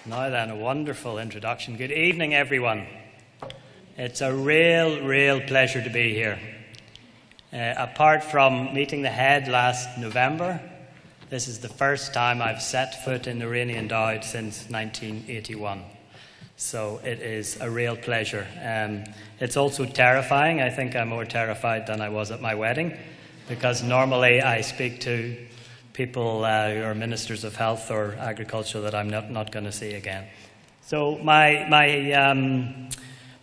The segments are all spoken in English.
Now then, a wonderful introduction. Good evening, everyone. It's a real pleasure to be here. Apart from meeting the head last November, this is the first time I've set foot in the Rainey Endowed since 1981. So it is a real pleasure. It's also terrifying. I think I'm more terrified than I was at my wedding, because normally I speak to people who are ministers of health or agriculture that I'm not going to see again. So my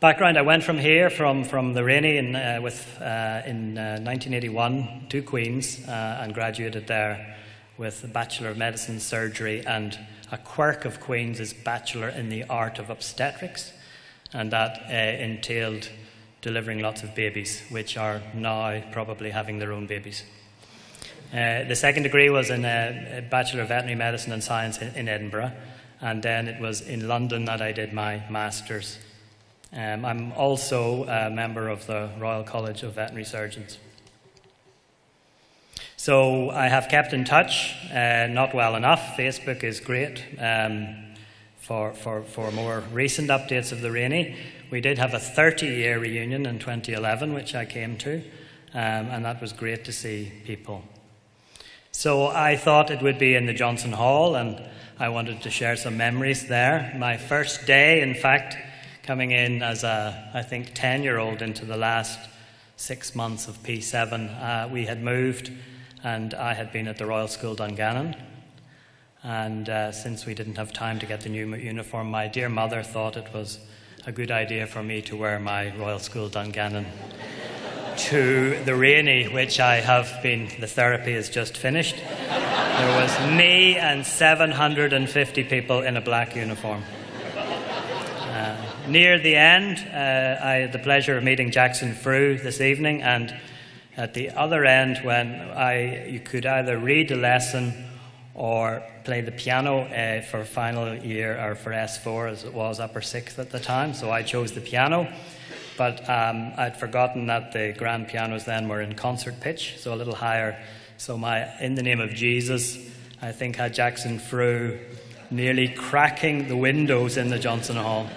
background, I went from here, from the Rainey in 1981 to Queen's and graduated there with a Bachelor of Medicine, Surgery, and a quirk of Queen's is Bachelor in the Art of Obstetrics, and that entailed delivering lots of babies, which are now probably having their own babies. The second degree was in a Bachelor of Veterinary Medicine and Science in Edinburgh, and then it was in London that I did my Master's. I'm also a member of the Royal College of Veterinary Surgeons. So I have kept in touch, not well enough. Facebook is great for more recent updates of the Rainey. We did have a 30-year reunion in 2011, which I came to, and that was great to see people. So I thought it would be in the Johnson Hall, and I wanted to share some memories there. My first day, in fact, coming in as a, I think, 10-year-old into the last 6 months of P7, we had moved, and I had been at the Royal School Dungannon. And since we didn't have time to get the new uniform, my dear mother thought it was a good idea for me to wear my Royal School Dungannon to the Rainey, which I have been, the therapy is just finished. There was me and 750 people in a black uniform. Near the end, I had the pleasure of meeting Jackson Frew this evening, and at the other end, when you could either read a lesson or play the piano for final year, or for S4 as it was, upper sixth at the time, so I chose the piano. But I'd forgotten that the grand pianos then were in concert pitch, so a little higher. So In the Name of Jesus, I think, had Jackson Frew nearly cracking the windows in the Johnson Hall.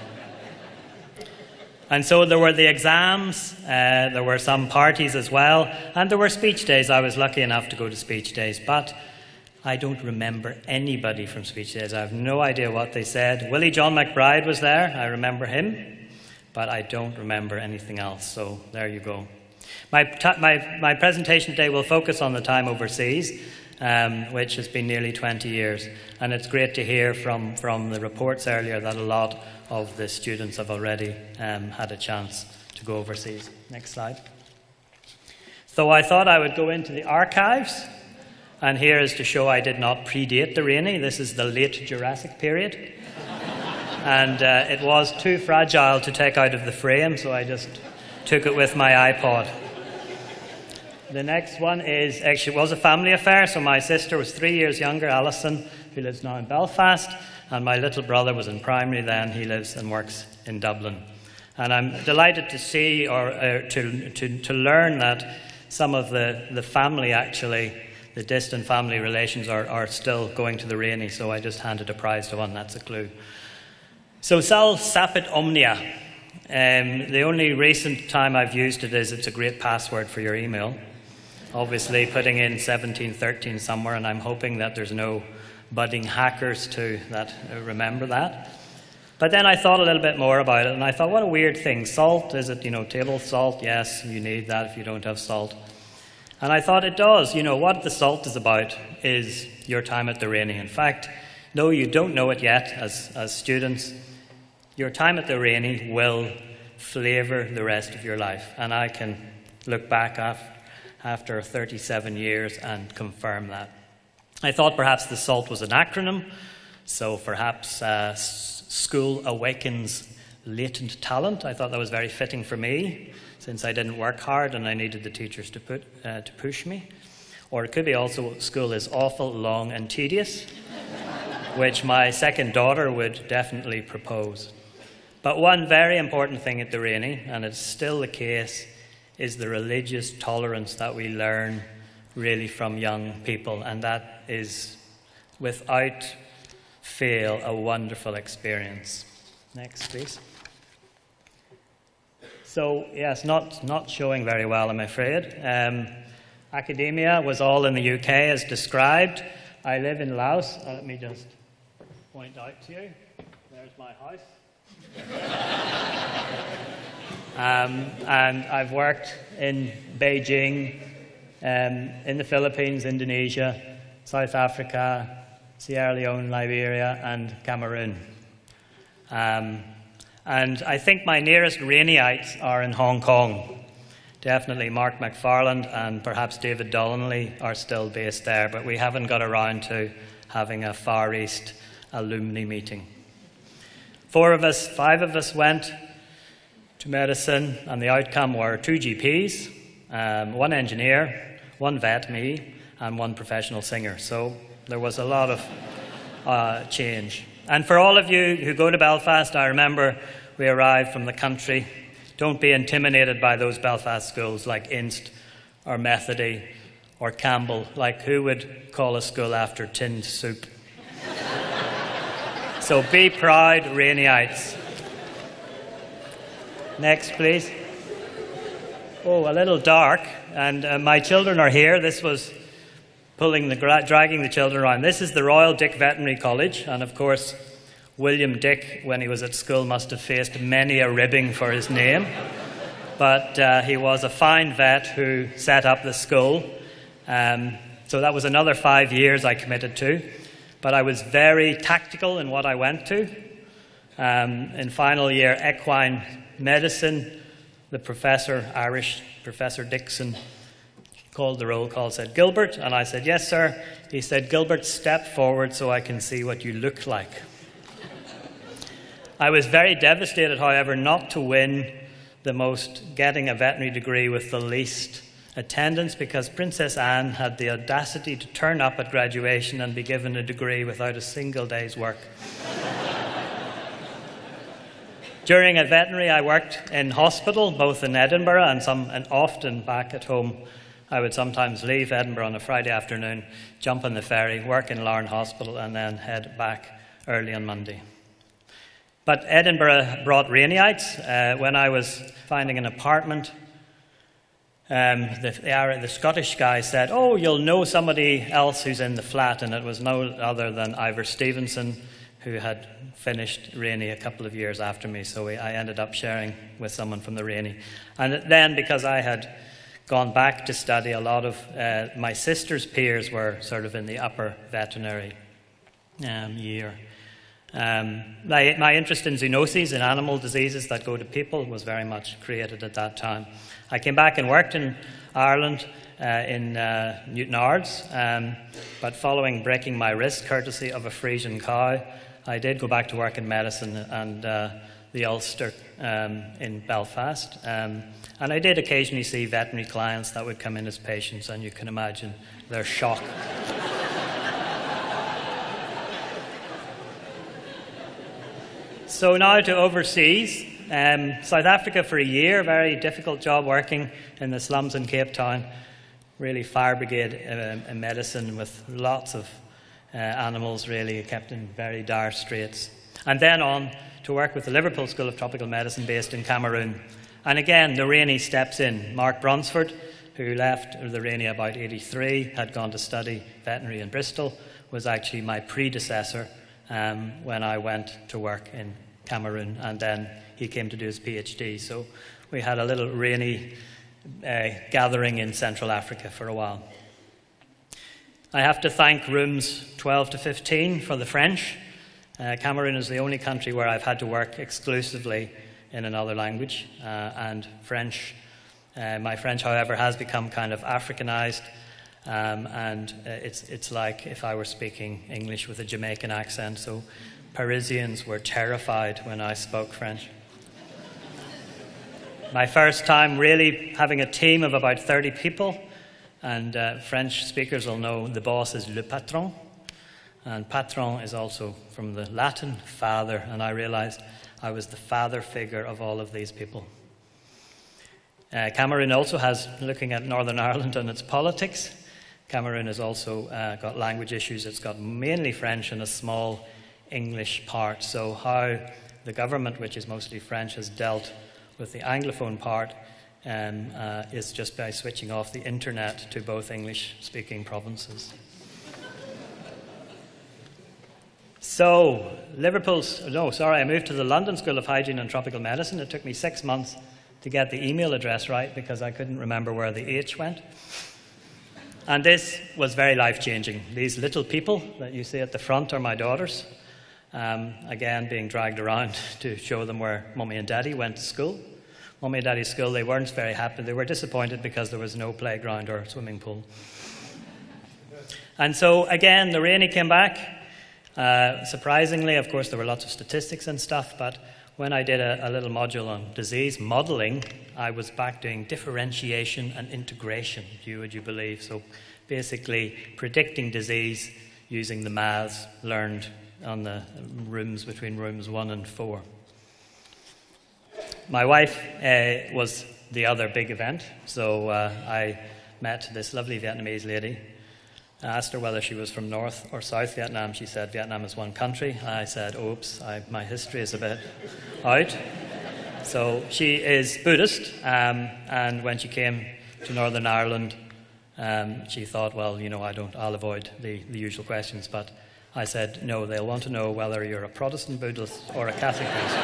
And so there were the exams, there were some parties as well, and there were speech days. I was lucky enough to go to speech days, but I don't remember anybody from speech days. I have no idea what they said. Willie John McBride was there, I remember him, but I don't remember anything else, so there you go. My presentation today will focus on the time overseas, which has been nearly 20 years, and it's great to hear from the reports earlier that a lot of the students have already had a chance to go overseas. Next slide. So I thought I would go into the archives, and here is to show I did not predate the Rainey. This is the late Jurassic period. And it was too fragile to take out of the frame, so I just took it with my iPod. The next one is, actually, it was a family affair. So my sister was 3 years younger, Alison, who lives now in Belfast, and my little brother was in primary then. He lives and works in Dublin. And I'm delighted to see, or to learn that some of the family, actually, the distant family relations are still going to the Rainey. So I just handed a prize to one. That's a clue. So Sal Sapit Omnia. The only recent time I've used it is it's a great password for your email. Obviously putting in 1713 somewhere, and I'm hoping that there's no budding hackers that remember that. But then I thought a little bit more about it, and I thought, what a weird thing. Salt, is it, table salt? Yes, you need that if you don't have salt. And I thought it does. What the salt is about is your time at the Rainey. In fact, though you don't know it yet as students, your time at the Rainey will flavour the rest of your life. And I can look back after 37 years and confirm that. I thought perhaps the SALT was an acronym, so perhaps School Awakens Latent Talent. I thought that was very fitting for me, since I didn't work hard and I needed the teachers to push me. Or it could be also School is Awful, Long and Tedious, which my second daughter would definitely propose. But one very important thing at the Rainey, and it's still the case, is the religious tolerance that we learn really from young people, and that is without feel a wonderful experience. Next, please. So, yes, not showing very well, I'm afraid. Academia was all in the UK as described. I live in Laos. Let me just point out to you. There's my house. And I've worked in Beijing, in the Philippines, Indonesia, South Africa, Sierra Leone, Liberia, and Cameroon. And I think my nearest Rainey'ites are in Hong Kong. Definitely Mark McFarland and perhaps David Donnelly are still based there, but we haven't got around to having a Far East alumni meeting. 5 of us went to medicine, and the outcome were 2 GPs, 1 engineer, 1 vet, me, and 1 professional singer. So there was a lot of change. And for all of you who go to Belfast, I remember we arrived from the country. Don't be intimidated by those Belfast schools like Inst or Methody or Campbell. Like, who would call a school after tinned soup? So be proud, Rainey'ites. Next, please. Oh, a little dark. And my children are here. This was dragging the children around. This is the Royal Dick Veterinary College. And of course, William Dick, when he was at school, must have faced many a ribbing for his name. But he was a fine vet who set up the school. So that was another 5 years I committed to. But I was very tactical in what I went to. In final year equine medicine, the professor, Irish Professor Dixon, called the roll call, said, "Gilbert?" And I said, "Yes, sir." He said, "Gilbert, step forward so I can see what you look like." I was very devastated, however, not to win getting a veterinary degree with the least attendance, because Princess Anne had the audacity to turn up at graduation and be given a degree without a single day's work. During a veterinary, I worked in hospital, both in Edinburgh and often back at home. I would sometimes leave Edinburgh on a Friday afternoon, jump on the ferry, work in Larne Hospital, and then head back early on Monday. But Edinburgh brought Rainey'ites. When I was finding an apartment, the Scottish guy said, "Oh, you'll know somebody else who's in the flat," and it was no other than Ivor Stevenson, who had finished Rainey a couple of years after me, so I ended up sharing with someone from the Rainey. And then, because I had gone back to study, a lot of my sister's peers were sort of in the upper veterinary year. My interest in zoonoses, in animal diseases that go to people, was very much created at that time. I came back and worked in Ireland in Newtonards, but following breaking my wrist courtesy of a Frisian cow, I did go back to work in medicine and the Ulster in Belfast. And I did occasionally see veterinary clients that would come in as patients, and you can imagine their shock. So now to overseas. South Africa for a year, very difficult job working in the slums in Cape Town. Really fire brigade medicine with lots of animals really kept in very dire straits. And then on to work with the Liverpool School of Tropical Medicine based in Cameroon. And again, the Rainey steps in. Mark Brunsford, who left the Rainey about 83, had gone to study veterinary in Bristol, was actually my predecessor when I went to work in Cameroon, and then he came to do his PhD. So we had a little Rainey gathering in Central Africa for a while. I have to thank rooms 12 to 15 for the French. Cameroon is the only country where I've had to work exclusively in another language, and French. My French, however, has become kind of Africanized, and it's like if I were speaking English with a Jamaican accent, so Parisians were terrified when I spoke French. My first time really having a team of about 30 people, and French speakers will know the boss is le patron, and patron is also from the Latin father, and I realized I was the father figure of all of these people. Cameroon also has, looking at Northern Ireland and its politics, Cameroon has also got language issues. It's got mainly French and a small English part. So how the government, which is mostly French, has dealt with the Anglophone part is just by switching off the internet to both English-speaking provinces. So, I moved to the London School of Hygiene and Tropical Medicine. It took me 6 months to get the email address right because I couldn't remember where the H went. And this was very life-changing. These little people that you see at the front are my daughters. Again, being dragged around to show them where Mummy and Daddy went to school. Mummy and Daddy's school, they weren't very happy. They were disappointed because there was no playground or swimming pool. And so, again, the Rainey came back. Surprisingly, of course, there were lots of statistics and stuff, but when I did a little module on disease modelling, I was back doing differentiation and integration, would you believe? So basically predicting disease using the maths learned on the rooms between rooms 1 and 4. My wife was the other big event, so I met this lovely Vietnamese lady. I asked her whether she was from North or South Vietnam. She said Vietnam is one country. I said, oops, my history is a bit out. So she is Buddhist, and when she came to Northern Ireland, she thought, well, I'll avoid the usual questions, but I said, no, they'll want to know whether you're a Protestant Buddhist or a Catholic Buddhist.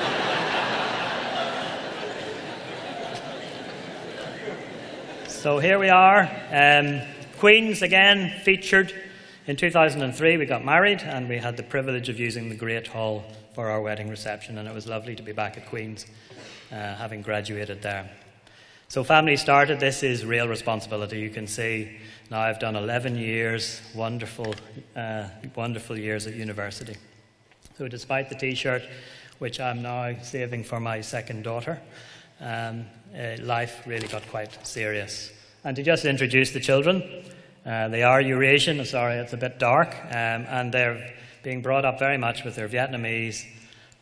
So here we are. Queens, again, featured. In 2003, we got married, and we had the privilege of using the Great Hall for our wedding reception, and it was lovely to be back at Queen's, having graduated there. So family started. This is real responsibility. You can see now I've done 11 years, wonderful years at university. So despite the T-shirt, which I'm now saving for my second daughter, life really got quite serious. And to just introduce the children, they are Eurasian. Sorry, it's a bit dark, and they're being brought up very much with their Vietnamese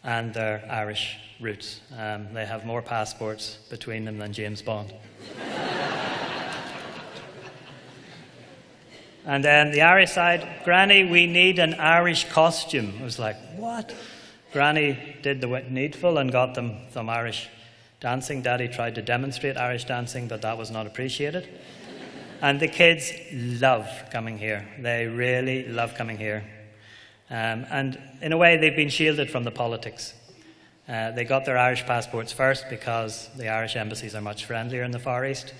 and their Irish roots. They have more passports between them than James Bond. And then the Irish side, Granny, we need an Irish costume. I was like, what? Granny did the needful and got them some Irish dancing. Daddy tried to demonstrate Irish dancing, but that was not appreciated. And the kids love coming here. They really love coming here. And in a way, they've been shielded from the politics. They got their Irish passports first because the Irish embassies are much friendlier in the Far East.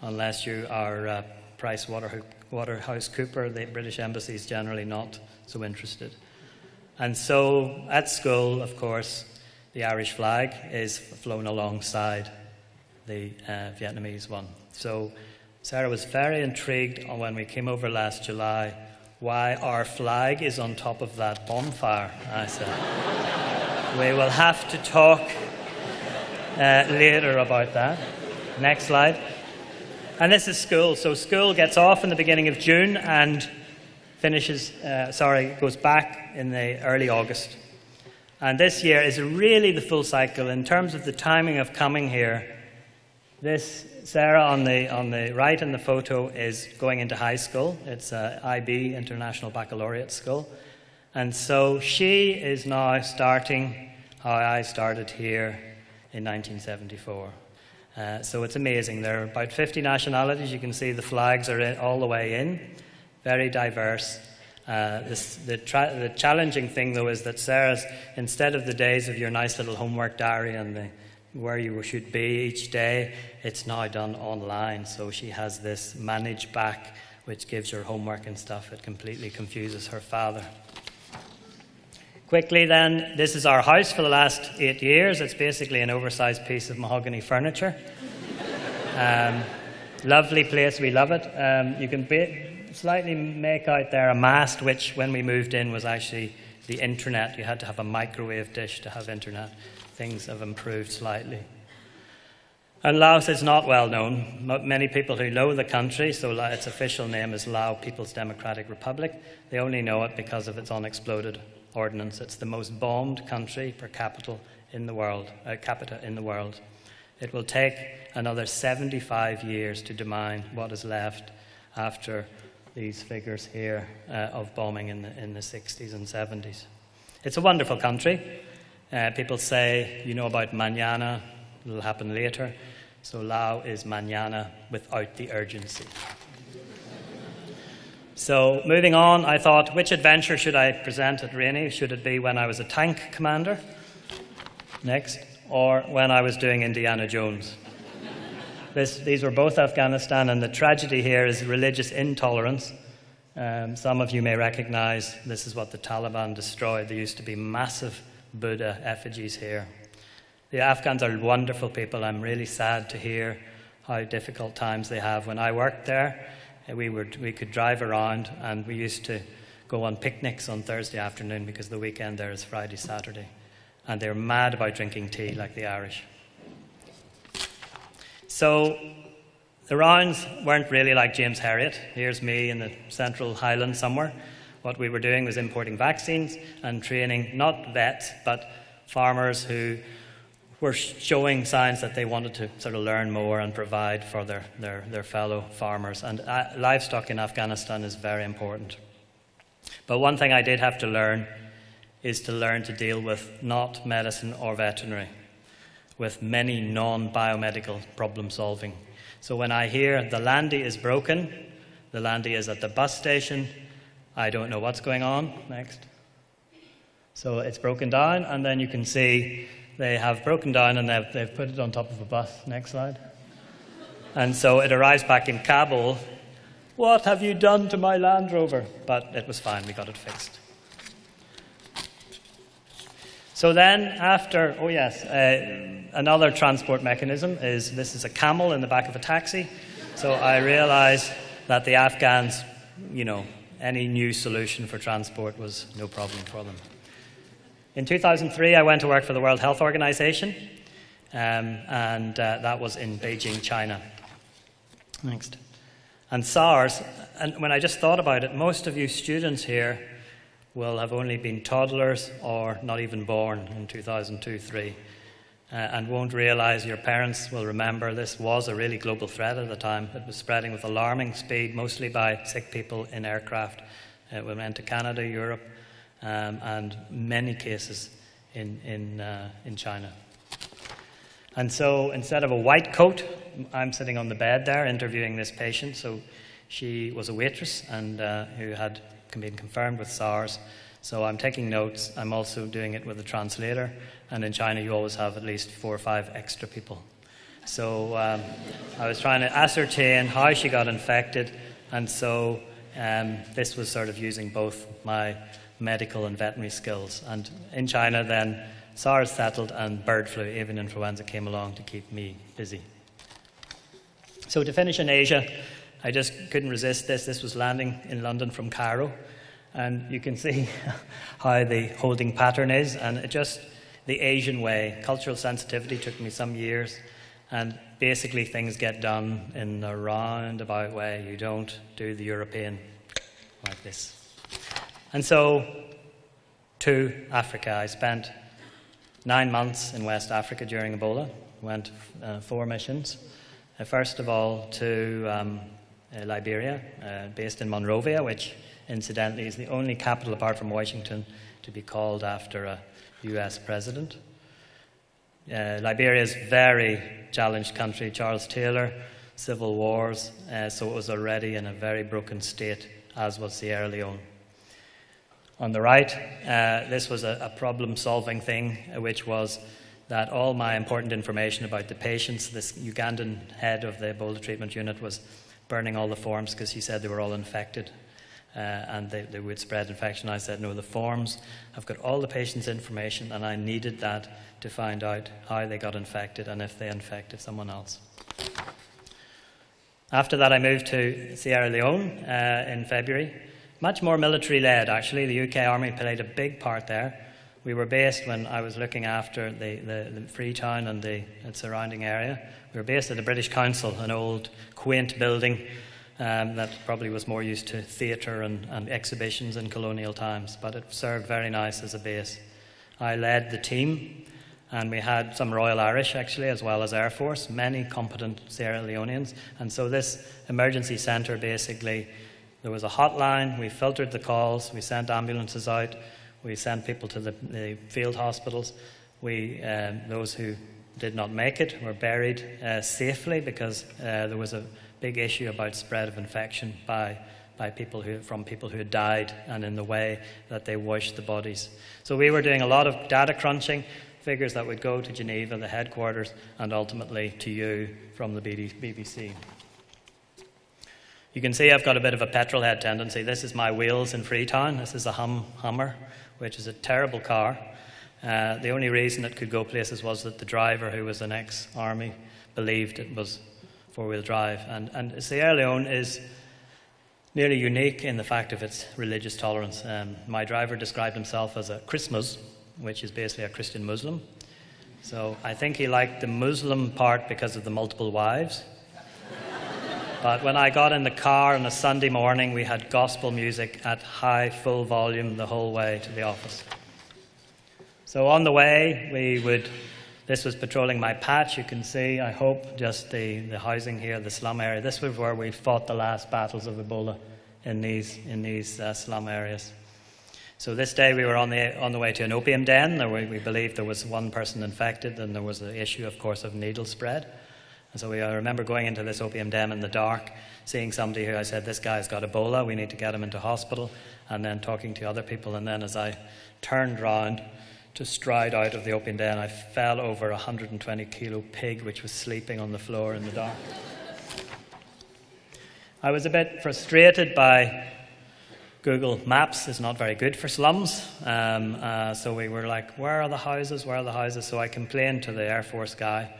Unless you are PricewaterhouseCoopers, the British embassy is generally not so interested. And so at school, of course, the Irish flag is flown alongside the Vietnamese one. So Sarah was very intrigued when we came over last July why our flag is on top of that bonfire. I said, we will have to talk later about that. Next slide. And this is school. So school gets off in the beginning of June and goes back in the early August. And this year is really the full cycle in terms of the timing of coming here. This Sarah on the right in the photo is going into high school. It's IB, International Baccalaureate School. And so she is now starting how I started here in 1974. So it's amazing. There are about 50 nationalities. You can see the flags are all the way in. Very diverse. The challenging thing, though, is that Sarah's, instead of the days of your nice little homework diary and where you should be each day, it's now done online. So she has this manage back, which gives her homework and stuff. It completely confuses her father. Quickly then, this is our house for the last 8 years. It's basically an oversized piece of mahogany furniture. Lovely place, we love it. You can slightly make out there a mast, which when we moved in was actually the internet. You had to have a microwave dish to have internet. Things have improved slightly. And Laos is not well known. Not many people who know the country, so its official name is Lao People's Democratic Republic. They only know it because of its unexploded ordnance. It's the most bombed country per capita in the world. It will take another 75 years to demine what is left after these figures here of bombing in the 60s and 70s. It's a wonderful country. People say, you know about mañana, it'll happen later. So Lao is mañana without the urgency. So moving on, I thought, which adventure should I present at Rainey? Should it be when I was a tank commander? Next. Or when I was doing Indiana Jones? These were both Afghanistan, and the tragedy here is religious intolerance. Some of you may recognize this is what the Taliban destroyed. There used to be massive Buddha effigies here. The Afghans are wonderful people. I'm really sad to hear how difficult times they have. When I worked there, we could drive around, and we used to go on picnics on Thursday afternoon because the weekend there is Friday, Saturday. And they're mad about drinking tea like the Irish. So the rounds weren't really like James Herriot. Here's me in the Central Highlands somewhere. What we were doing was importing vaccines and training not vets, but farmers who were showing signs that they wanted to sort of learn more and provide for their fellow farmers. And livestock in Afghanistan is very important. But one thing I did have to learn is to learn to deal with not medicine or veterinary, with many non-biomedical problem solving. So when I hear the landy is broken, the landy is at the bus station, I don't know what's going on. Next. So it's broken down, and then you can see they have broken down and they've put it on top of a bus. Next slide. And so it arrives back in Kabul. What have you done to my Land Rover? But it was fine, we got it fixed. So then after, another transport mechanism is, this is a camel in the back of a taxi. So I realized that the Afghans, any new solution for transport was no problem for them. In 2003, I went to work for the World Health Organization, and that was in Beijing, China. Next. And SARS, and when I just thought about it, most of you students here will have only been toddlers or not even born in 2002-03, and won't realize, your parents will remember, this was a really global threat at the time. It was spreading with alarming speed, mostly by sick people in aircraft. It went to Canada, Europe, and many cases in China. And so instead of a white coat, I'm sitting on the bed there interviewing this patient. So she was a waitress and who had been confirmed with SARS. So I'm taking notes. I'm also doing it with a translator. And in China, you always have at least 4 or 5 extra people. So I was trying to ascertain how she got infected. And so this was sort of using both my medical and veterinary skills. And in China, then, SARS settled and bird flu, avian influenza, came along to keep me busy. So to finish in Asia, I just couldn't resist this. This was landing in London from Cairo. And you can see how the holding pattern is. And it just, the Asian way, cultural sensitivity took me some years. And basically things get done in a roundabout way. You don't do the European like this. And so to Africa. I spent 9 months in West Africa during Ebola. Went 4 missions. First of all to Liberia, based in Monrovia, which incidentally is the only capital apart from Washington to be called after a US president. Liberia is a very challenged country. Charles Taylor, civil wars, so it was already in a very broken state, as was Sierra Leone. On the right, this was a problem-solving thing, which was that all my important information about the patients, this Ugandan head of the Ebola treatment unit was burning all the forms because he said they were all infected and they would spread infection. I said, no, the forms, I've got all the patients' information and I needed that to find out how they got infected and if they infected someone else. After that, I moved to Sierra Leone in February. Much more military-led, actually. The UK Army played a big part there. We were based, when I was looking after the Freetown and the surrounding area, we were based at the British Council, an old, quaint building that probably was more used to theatre and exhibitions in colonial times, but it served very nice as a base. I led the team, and we had some Royal Irish, actually, as well as Air Force, many competent Sierra Leoneans. And so this emergency centre, basically, there was a hotline, we filtered the calls, we sent ambulances out, We sent people to the field hospitals. Those who did not make it were buried safely because there was a big issue about spread of infection from people who had died and in the way that they washed the bodies. So we were doing a lot of data crunching, figures that would go to Geneva, the headquarters, and ultimately to you from the BBC. You can see I've got a bit of a petrolhead tendency. This is my wheels in Freetown. This is a Hummer, which is a terrible car. The only reason it could go places was that the driver, who was an ex-army, believed it was four-wheel drive. And Sierra Leone is nearly unique in the fact of its religious tolerance. My driver described himself as a Christmas, which is basically a Christian Muslim. So I think he liked the Muslim part because of the multiple wives. But when I got in the car on a Sunday morning, we had gospel music at high, full volume the whole way to the office. So on the way, this was patrolling my patch. You can see, I hope, just the housing here, the slum area. This was where we fought the last battles of Ebola in these slum areas. So this day we were on the way to an opium den. We believed there was one person infected, and there was the issue, of course, of needle spread. And so I remember going into this opium den in the dark, seeing somebody who I said, this guy's got Ebola, we need to get him into hospital, and then talking to other people. And then as I turned round to stride out of the opium den, I fell over a 120-kilo pig which was sleeping on the floor in the dark. I was a bit frustrated by Google Maps is not very good for slums. So we were like, where are the houses? Where are the houses? So I complained to the Air Force guy,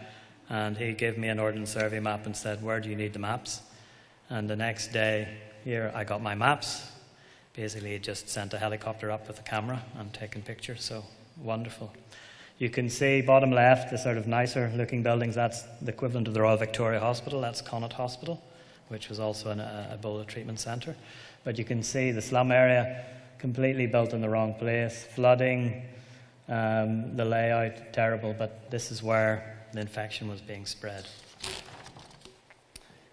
and he gave me an Ordnance Survey map and said, where do you need the maps? And the next day, here, I got my maps. Basically, he just sent a helicopter up with a camera and taken pictures, so wonderful. You can see, bottom left, the sort of nicer looking buildings. That's the equivalent of the Royal Victoria Hospital. That's Connaught Hospital, which was also an Ebola treatment centre. But you can see the slum area completely built in the wrong place. Flooding, the layout, terrible, but this is where the infection was being spread.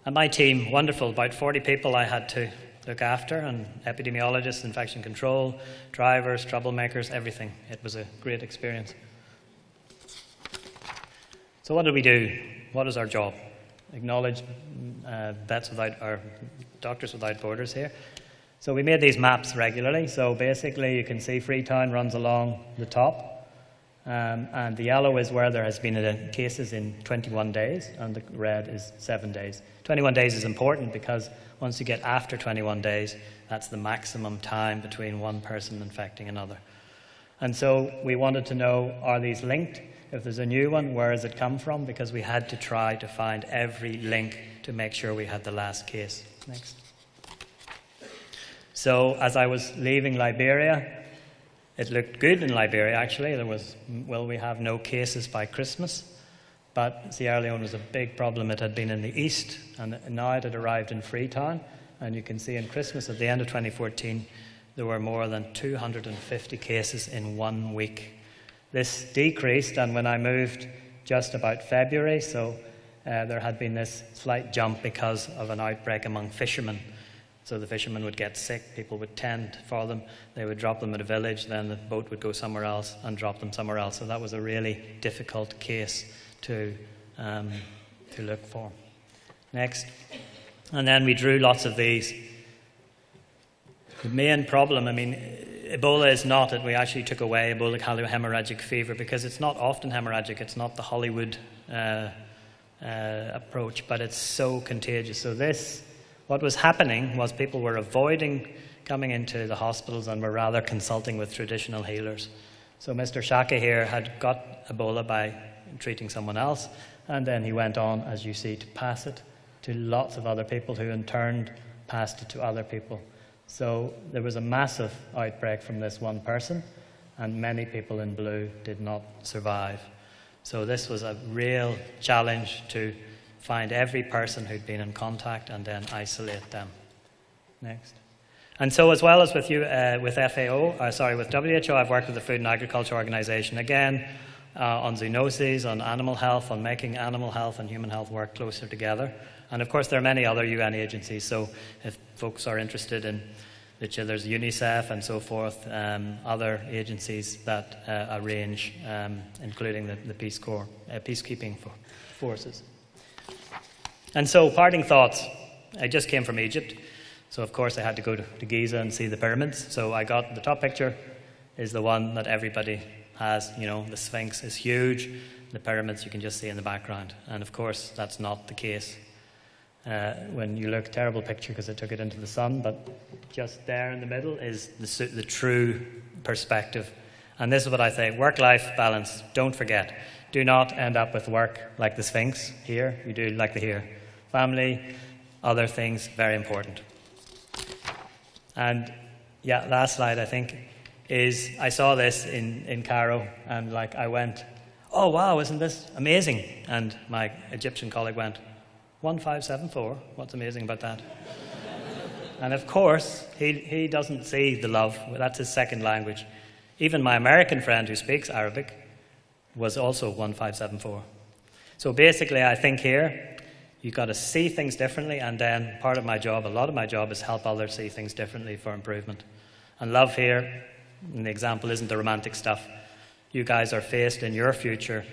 And my team, wonderful, about 40 people I had to look after, and epidemiologists, infection control, drivers, troublemakers, everything. It was a great experience. So what did we do? What is our job? Acknowledge Doctors Without Borders here. So we made these maps regularly. So basically you can see Freetown runs along the top. And the yellow is where there has been cases in 21 days, and the red is 7 days. 21 days is important because once you get after 21 days, that's the maximum time between one person infecting another. And so we wanted to know, are these linked? If there's a new one, where has it come from? Because we had to try to find every link to make sure we had the last case. Next. So as I was leaving Liberia, it looked good in Liberia, actually. There was, will we have no cases by Christmas? But Sierra Leone was a big problem. It had been in the east, and now it had arrived in Freetown. And you can see in Christmas, at the end of 2014, there were more than 250 cases in 1 week. This decreased, and when I moved just about February, so there had been this slight jump because of an outbreak among fishermen. So the fishermen would get sick, people would tend for them, they would drop them at a village, then the boat would go somewhere else and drop them somewhere else. So that was a really difficult case to look for. Next. And then we drew lots of these. The main problem, I mean, Ebola is not it. We actually took away Ebola hemorrhagic fever because it's not often hemorrhagic. It's not the Hollywood approach, but it's so contagious. So what was happening was people were avoiding coming into the hospitals and were rather consulting with traditional healers. So Mr. Shaka here had got Ebola by treating someone else, and then he went on, as you see, to pass it to lots of other people who in turn passed it to other people. So there was a massive outbreak from this one person, and many people in blue did not survive. So this was a real challenge to find every person who'd been in contact and then isolate them. Next. And so as well as with you, with WHO, I've worked with the Food and Agriculture Organization, again, on zoonoses, on animal health, on making animal health and human health work closer together. And of course there are many other UN agencies, so if folks are interested in there's UNICEF and so forth, other agencies that arrange, including the Peace Corps, peacekeeping forces. And so, parting thoughts. I just came from Egypt, so of course I had to go to Giza and see the pyramids. So I got the top picture is the one that everybody has. You know, the Sphinx is huge. The pyramids you can just see in the background. And of course, that's not the case. When you look, terrible picture because I took it into the sun, but just there in the middle is the true perspective. And this is what I say, work-life balance. Don't forget. Do not end up with work like the Sphinx here. You do like the here. Family, other things, very important. And yeah, last slide, I think, is I saw this in Cairo, and like I went, oh wow, isn't this amazing? And my Egyptian colleague went, 1574, what's amazing about that? And of course, he doesn't see the love, that's his second language. Even my American friend who speaks Arabic was also 1574. So basically, I think here, you've got to see things differently, and then part of my job, a lot of my job, is help others see things differently for improvement. And love here, and the example isn't the romantic stuff. You guys are faced in your future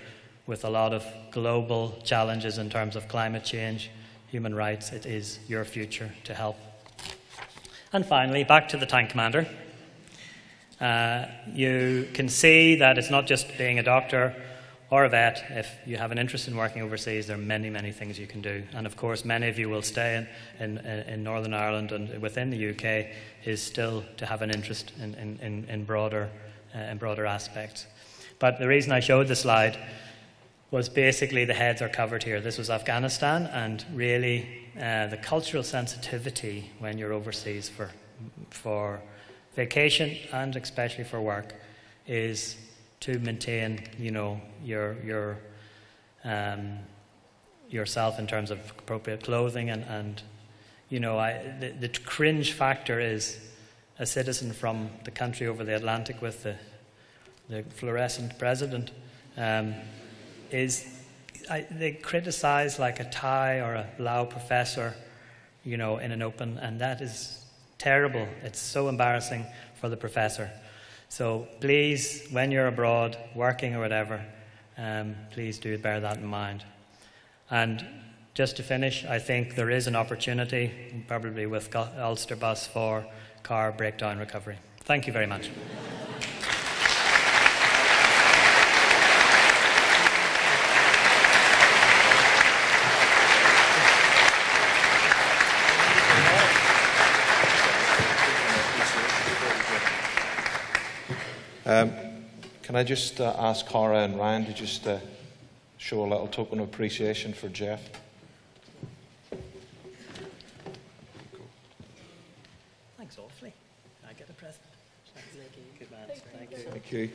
with a lot of global challenges in terms of climate change, human rights. It is your future to help. And finally, back to the tank commander. You can see that it's not just being a doctor or a vet. If you have an interest in working overseas, there are many, many things you can do. And of course, many of you will stay in Northern Ireland and within the UK is still to have an interest in broader aspects. But the reason I showed the slide was basically the heads are covered here. This was Afghanistan, and really the cultural sensitivity when you're overseas for vacation and especially for work is to maintain, you know, yourself in terms of appropriate clothing and you know, the cringe factor is a citizen from the country over the Atlantic with the fluorescent president they criticize like a Thai or a Lao professor, you know, in an open, and that is terrible. It's so embarrassing for the professor. So please, when you're abroad, working or whatever, please do bear that in mind. And just to finish, I think there is an opportunity, probably with Ulster Bus, for car breakdown recovery. Thank you very much. Can I just ask Cara and Ryan to just show a little token of appreciation for Jeff? Thanks awfully. Can I get a present? Good man. Thank you. Thank you.